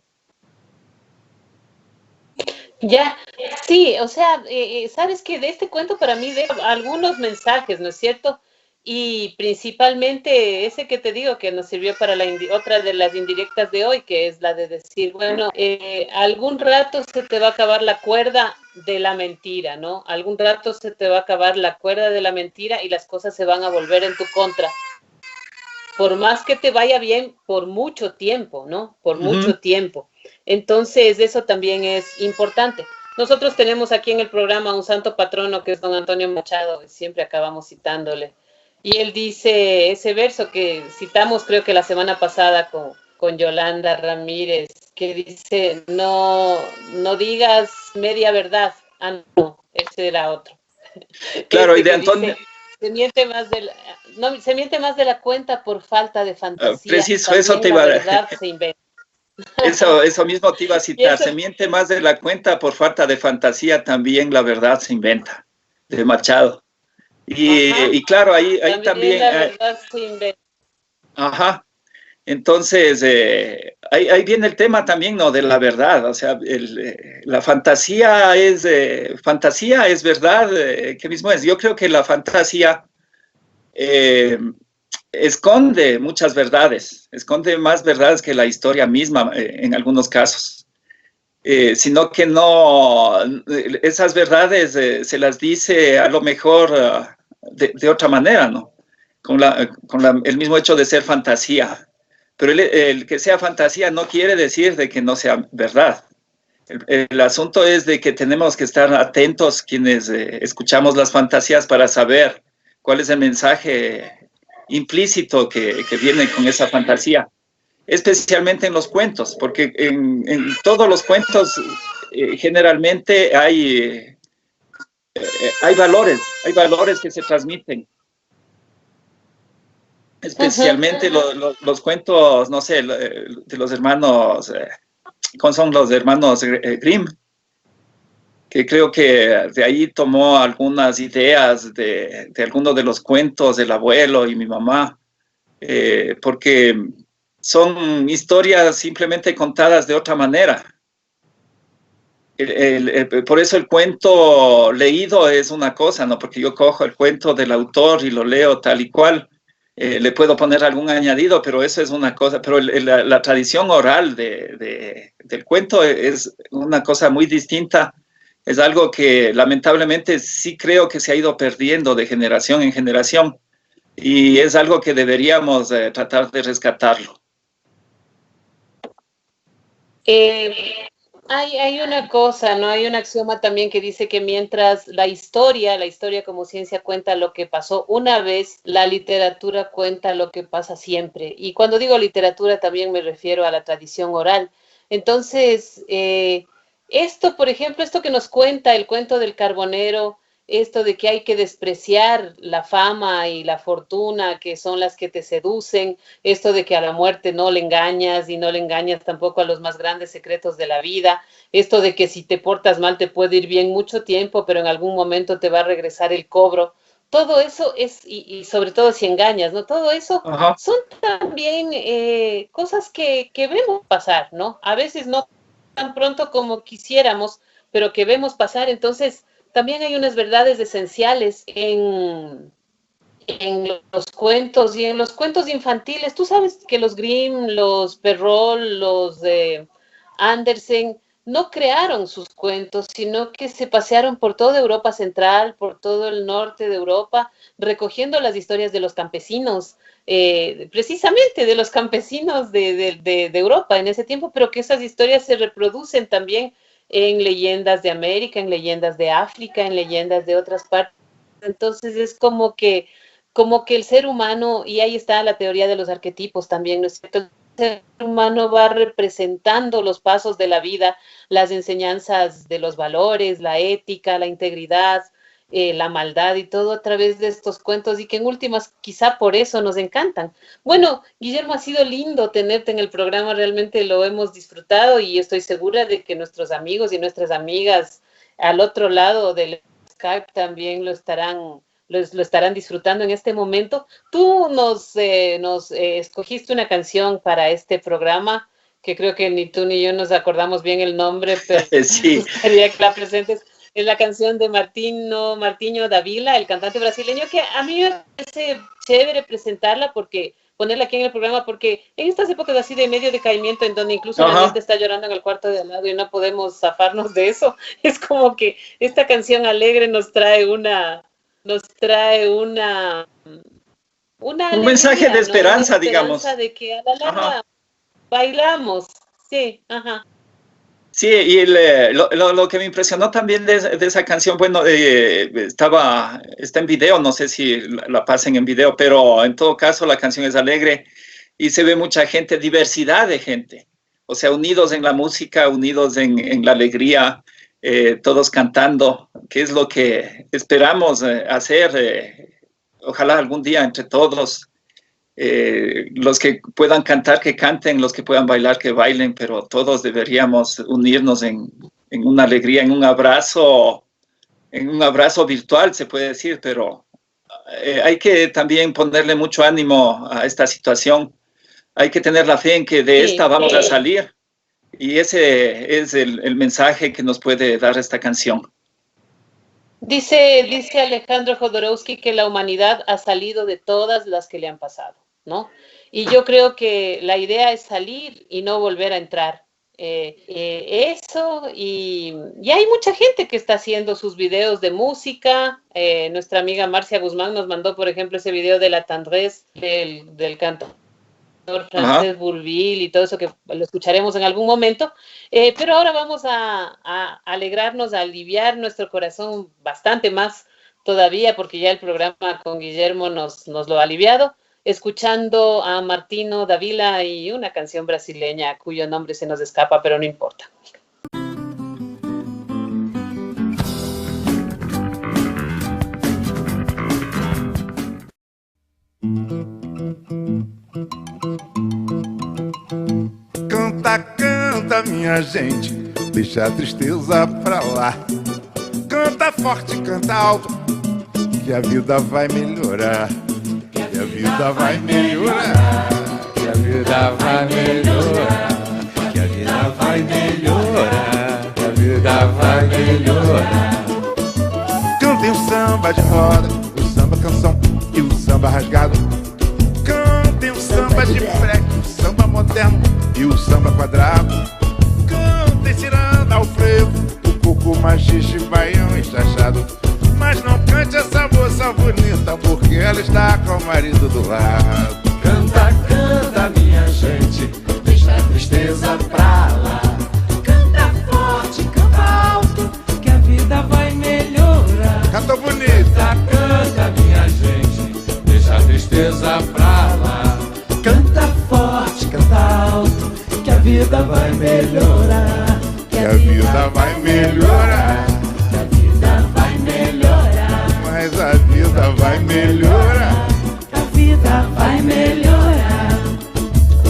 Ya, sí, o sea, sabes que de este cuento para mí deja algunos mensajes, ¿no es cierto? Y principalmente ese que te digo que nos sirvió para otra de las indirectas de hoy, que es la de decir, bueno, algún rato se te va a acabar la cuerda de la mentira, ¿no? Algún rato se te va a acabar la cuerda de la mentira y las cosas se van a volver en tu contra. Por más que te vaya bien por mucho tiempo, ¿no? Por mucho tiempo. Entonces, eso también es importante. Nosotros tenemos aquí en el programa un santo patrono que es don Antonio Machado, y siempre acabamos citándole. Y él dice ese verso que citamos creo que la semana pasada con Yolanda Ramírez, que dice, no digas media verdad. Ah, no, ese era otro. Claro, y de Antonio... Se miente más de la cuenta por falta de fantasía. Preciso, también eso te iba a decir. La verdad se inventa. Eso mismo te iba a citar. Se miente más de la cuenta por falta de fantasía, también la verdad se inventa, de Machado. Y claro, ahí también la verdad se inventa. Ajá. Entonces, ahí viene el tema también, ¿no? De la verdad. O sea, la fantasía es verdad. ¿Qué mismo es? Yo creo que la fantasía esconde muchas verdades, esconde más verdades que la historia misma en algunos casos. Sino que no, esas verdades se las dice a lo mejor de otra manera, ¿no? Con el mismo hecho de ser fantasía. Pero el que sea fantasía no quiere decir de que no sea verdad. El asunto es de que tenemos que estar atentos quienes escuchamos las fantasías para saber cuál es el mensaje implícito que viene con esa fantasía. Especialmente en los cuentos, porque en todos los cuentos generalmente hay valores que se transmiten. Especialmente los cuentos, no sé, de los hermanos, ¿cómo son los hermanos Grimm? Que creo que de ahí tomó algunas ideas de algunos de los cuentos del abuelo y mi mamá, porque son historias simplemente contadas de otra manera. Por eso el cuento leído es una cosa, ¿no? Porque yo cojo el cuento del autor y lo leo tal y cual. Le puedo poner algún añadido, pero eso es una cosa. Pero la tradición oral del cuento es una cosa muy distinta. Es algo que lamentablemente sí creo que se ha ido perdiendo de generación en generación. Y es algo que deberíamos tratar de rescatarlo. Hay una cosa, ¿no? Hay un axioma también que dice que mientras la historia como ciencia cuenta lo que pasó una vez, la literatura cuenta lo que pasa siempre. Y cuando digo literatura también me refiero a la tradición oral. Entonces, esto, por ejemplo, esto que nos cuenta el cuento del carbonero, esto de que hay que despreciar la fama y la fortuna, que son las que te seducen, esto de que a la muerte no le engañas y no le engañas tampoco a los más grandes secretos de la vida, esto de que si te portas mal te puede ir bien mucho tiempo, pero en algún momento te va a regresar el cobro. Todo eso es, y sobre todo si engañas, ¿no? Todo eso son también cosas que vemos pasar, ¿no? A veces no tan pronto como quisiéramos, pero que vemos pasar. Entonces, también hay unas verdades esenciales en en los cuentos y en los cuentos infantiles. Tú sabes que los Grimm, los Perrault, los Andersen no crearon sus cuentos, sino que se pasearon por toda Europa Central, por todo el norte de Europa, recogiendo las historias de los campesinos, precisamente de los campesinos de Europa en ese tiempo, pero que esas historias se reproducen también en leyendas de América, en leyendas de África, en leyendas de otras partes. Entonces es como que el ser humano, y ahí está la teoría de los arquetipos también, ¿no es cierto? El ser humano va representando los pasos de la vida, las enseñanzas de los valores, la ética, la integridad, la maldad y todo a través de estos cuentos, y que en últimas quizá por eso nos encantan. Bueno, Guillermo, ha sido lindo tenerte en el programa, realmente lo hemos disfrutado y estoy segura de que nuestros amigos y nuestras amigas al otro lado del Skype también lo estarán disfrutando en este momento. Tú nos escogiste una canción para este programa, que creo que ni tú ni yo nos acordamos bien el nombre, pero sí. Me gustaría que la presentes. Es la canción de Martinho Davila, el cantante brasileño, que a mí me parece chévere presentarla, ponerla aquí en el programa, porque en estas épocas así de medio decaimiento, en donde incluso la gente está llorando en el cuarto de al lado y no podemos zafarnos de eso, es como que esta canción alegre nos trae un mensaje de esperanza, digamos. De que a la larga bailamos, sí, ajá. Sí, y lo que me impresionó también de esa canción, bueno, está en video, no sé si la pasen en video, pero en todo caso la canción es alegre y se ve mucha gente, diversidad de gente, o sea, unidos en la música, unidos en la alegría, todos cantando, que es lo que esperamos hacer, ojalá algún día entre todos. Los que puedan cantar, que canten, los que puedan bailar, que bailen, pero todos deberíamos unirnos en una alegría, en un abrazo virtual, se puede decir, pero hay que también ponerle mucho ánimo a esta situación. Hay que tener la fe en que de esta vamos a salir, y ese es el mensaje que nos puede dar esta canción. Dice Alejandro Jodorowsky que la humanidad ha salido de todas las que le han pasado, ¿no? Y yo creo que la idea es salir y no volver a entrar. Eso, y hay mucha gente que está haciendo sus videos de música. Nuestra amiga Marcia Guzmán nos mandó, por ejemplo, ese video de La Tendresse del cantante francés Bourvil y todo eso, que lo escucharemos en algún momento, pero ahora vamos a alegrarnos, a aliviar nuestro corazón bastante más todavía, porque ya el programa con Guillermo nos lo ha aliviado, escuchando a Martinho Davila y una canción brasileña cuyo nombre se nos escapa, pero no importa. Canta, canta, minha gente, deixa a tristeza pra lá. Canta forte, canta alto, que a vida vai melhorar. Que a vida vai melhorar. Que a vida vai melhorar. Que a vida vai melhorar. Que a vida vai melhorar. Cantem o samba de roda, o samba canção e o samba rasgado. Cantem o samba de freque, o samba moderno e o samba quadrado. Cantem ciranda ao frevo, o coco machixe, baião enxachado. Mas não cante essa moça bonita, porque ela está com o marido do lado. Canta, canta, minha gente, deixa a tristeza pra lá. Canta forte, canta alto, que a vida vai melhorar. Canta bonita. Canta, canta, minha gente, deixa a tristeza pra lá. Canta forte, canta alto, que a vida vai melhorar. Que a vida vai melhorar. Que a vida vai melhorar. Mas a vida vai melhorar. Que a vida vai melhorar.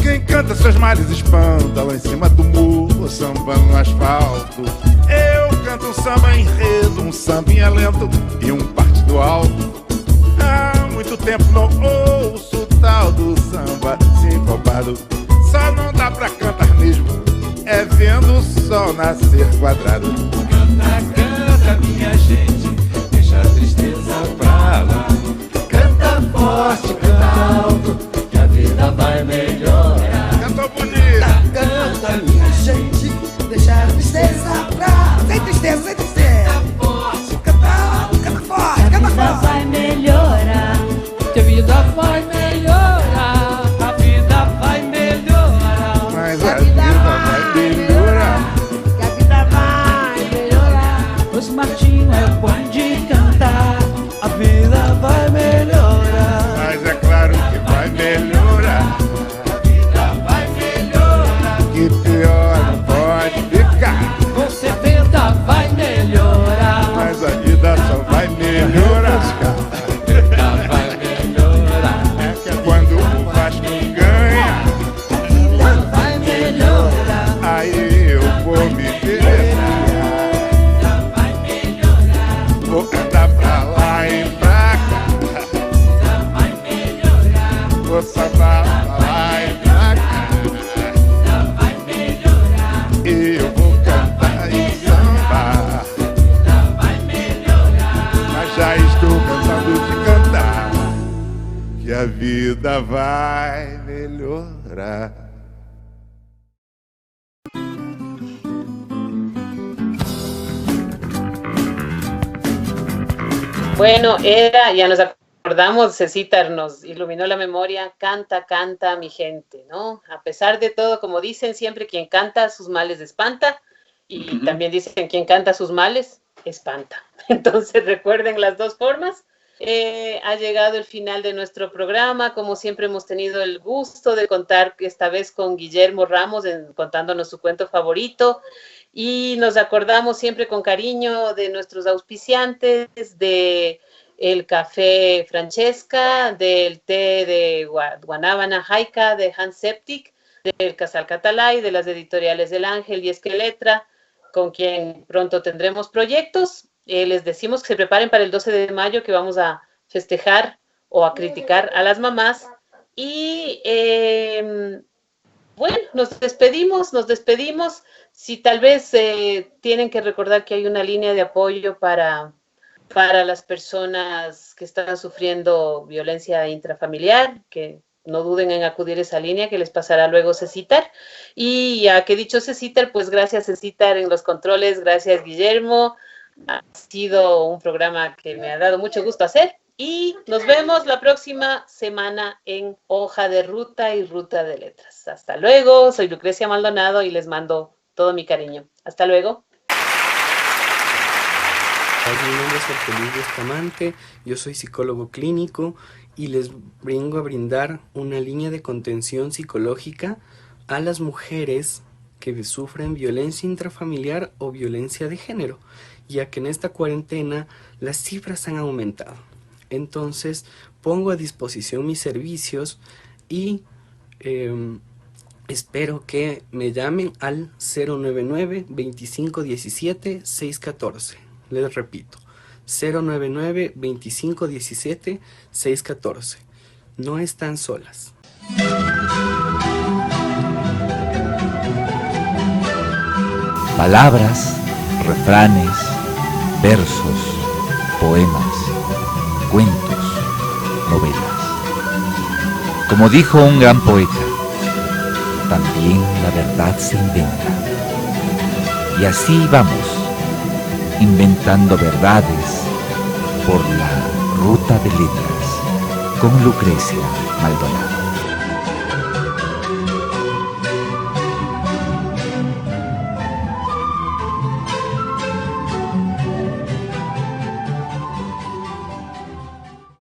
Quem canta seus males espanta lá em cima do muro, samba no asfalto. Eu canto um samba enredo, um sambinha lento e um partido alto. Há muito tempo não ouço o tal do samba sincopado. Só não dá pra cantar mesmo, é vendo o sol nascer quadrado. Canta, canta, minha gente, deixa a tristeza pra lá. Canta forte, canta alto, que a vida vai melhorar. Cantou bonito. Canta, minha gente, deixa a tristeza pra lá. Sem tristeza, sem tristeza. Canta forte, canta alto, canta forte, canta forte. A vida vai melhorar, que a vida vai melhorar. A vida vai melhorar, Mas a vida vai melhorar. que a vida vai melhorar. Os Martinho é bom de cantar. A vida vai melhorar. Mas é claro que vai melhorar. A vida vai melhorar. Que pior não pode ficar. Com certeza vai melhorar. Mas a vida só vai melhorar. Vai melhorar. É que é quando o Vasco ganha, A vida vai melhorar. aí eu vou me beneficiar. Vai melhorar. Vou andar pra lá e pra cá. Vai melhorar. Vou sambar pra lá e pra cá. Vai melhorar. E eu vou cantar e sambar. Vai melhorar. Mas já estou cansado de cantar. Que a vida vai melhorar. Bueno, ya nos acordamos, Cecitar nos iluminó la memoria, canta, canta mi gente, ¿no? A pesar de todo, como dicen siempre, quien canta sus males espanta, y también dicen quien canta sus males espanta. Entonces recuerden las dos formas. Ha llegado el final de nuestro programa, como siempre hemos tenido el gusto de contar esta vez con Guillermo Ramos contándonos su cuento favorito. Y nos acordamos siempre con cariño de nuestros auspiciantes, de el café Francesca, del té de Guanábana Jaica, de Hans Septic, del Casal Catalay, de las editoriales del Ángel y Esqueletra, con quien pronto tendremos proyectos. Les decimos que se preparen para el 12 de mayo, que vamos a festejar o a criticar a las mamás. Y bueno, nos despedimos. Si tal vez tienen que recordar que hay una línea de apoyo para las personas que están sufriendo violencia intrafamiliar, que no duden en acudir a esa línea que les pasará luego Cecitar. Y ya que he dicho Cecitar, pues gracias Cecitar en los controles, gracias Guillermo. Ha sido un programa que me ha dado mucho gusto hacer. Y nos vemos la próxima semana en Hoja de Ruta y Ruta de Letras. Hasta luego, soy Lucrecia Maldonado y les mando todo mi cariño. Hasta luego. Mi nombre es Artelio Bustamante, yo soy psicólogo clínico y les vengo a brindar una línea de contención psicológica a las mujeres que sufren violencia intrafamiliar o violencia de género, ya que en esta cuarentena las cifras han aumentado. Entonces pongo a disposición mis servicios y espero que me llamen al 099-2517-614. Les repito, 099-2517-614. No están solas. Palabras, refranes, versos, poemas, cuentos, novelas. Como dijo un gran poeta, también la verdad se inventa. Y así vamos, inventando verdades por la ruta de letras con Lucrecia Maldonado.